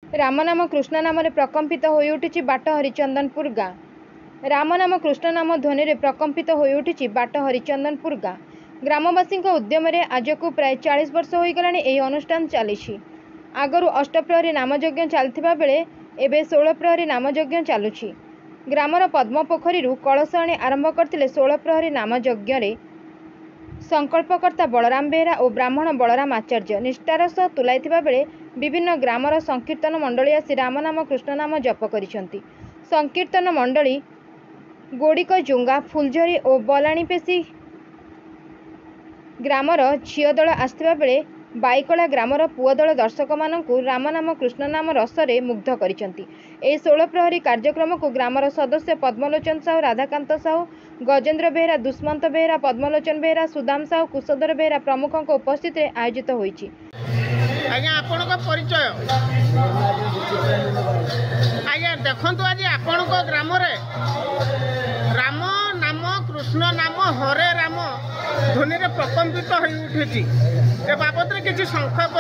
रामनाम कृष्ण नाम प्रकंपित होई उठिछि बाट हरिचंदनपुर गाँ। रामनाम कृष्ण नाम ध्वनि रे प्रकंपित होई उठिछि बाट हरिचंदनपुर गाँ। ग्रामवासी उद्यम आज को प्राय 40 वर्ष हो गलानी एही अनुष्ठान चली। आगरू अष्टप्रहरी नामयज्ञ चलथिबा बेले एबे 16 प्रहरी नामयज्ञ चलुछि। ग्रामर पद्म पोखरी कलश आनी आरंभ करथिले 16 प्रहरी नामयज्ञ रे संकल्पकर्ता बलराम बेहरा और ब्राह्मण बलराम आचार्य निष्ठार सह तुलाइथिबा बेले विभिन्न ग्रामर संकीर्तन मंडली आसी रामनाम कृष्ण नाम जप करिसेंती। संकीर्तन मंडली गोड़िक जुंगा फुलझरी और बलाणीपेशी ग्रामर झील दल आसथिबा बेले बाईकला ग्रामर पुओ दल दर्शक मानू रामनाम कृष्ण नाम रसरे मुग्ध करिसेंती। एही 16 प्रहरी कार्यक्रम को ग्रामर सदस्य पद्मलोचन साहू, राधाकांत साहू, गजेन्द्र बेहरा, दुष्मंत बेहरा, पद्मलोचन बेहरा, सुदाम साहू, कुशधर बेहरा प्रमुखों उपस्थित आयोजित होईछि। आज्ञा आपण परिचय आज्ञा देखु आज आपण ग्राम राम नाम कृष्ण नाम हरे राम ध्वनि प्रकंपित हो उठी ए बाबद किसी संक्षेप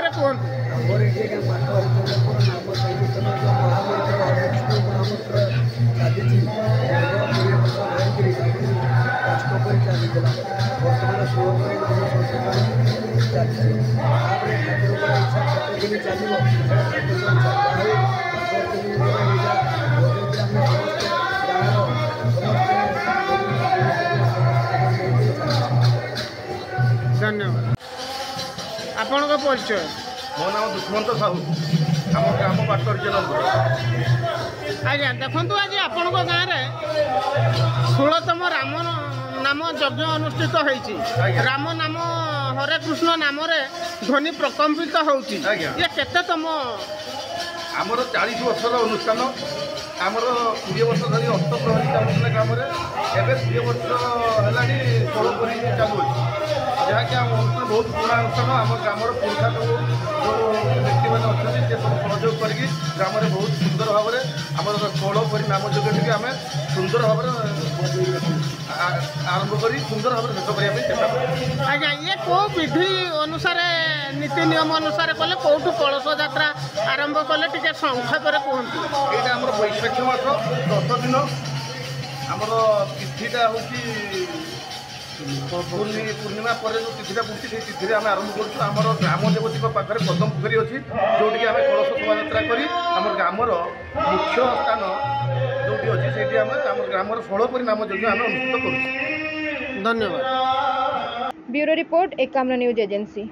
धन्यवाद। आपण परिचय मो नाम दुष्मंत साहू आम ग्राम बाटर्जन। आज्ञा देखु आज आपण गाँव 16तम राम नाम यज्ञ अनुष्ठित होईछि। राम नाम हरे कृष्ण नाम ध्वनि प्रकंपित होउछि। ये केतेतम आमर 40 वर्षर अनुष्ठान आमर 20 वर्ष धरी अष्टप्रहरी चलुला ग्राम एवं 20 वर्ष है 16 प्रहरी चालू जहाँकि आम अनुष्ठान बहुत पुराना अनुष्ठान। आम ग्रामर पुरुषा जो व्यक्ति मैंने अच्छा सब सहयोग करके ग्राम में बहुत सुंदर भाव में आम 16 प्रहरी नाम यज्ञ आम सुंदर भाव आरंभ कर सुंदर भाव शेष करने चेष्टा करें। आज्ञा ये कौ विधि अनुसार नीति नियम अनुसार कले कौटू कलश यात्रा आरंभ कले टे संक्षेप कहतु। यहाँ आम वैशाख मास 10 दिन आमर तिथिटा हूँ पूर्णिमा पर जो तिथिटा पड़ती से तिथि आम आरंभ कर ग्राम देवती पाखे पद्म पोखरी अच्छी जोटि आम कलश शोभा कर ग्रामर मुख्य स्थान जो अच्छी से आम ग्रामर 16 प्रहरी नाम यज्ञ आम अनुष्ठित कर। धन्यवाद। Bureau report Ekamra news agency.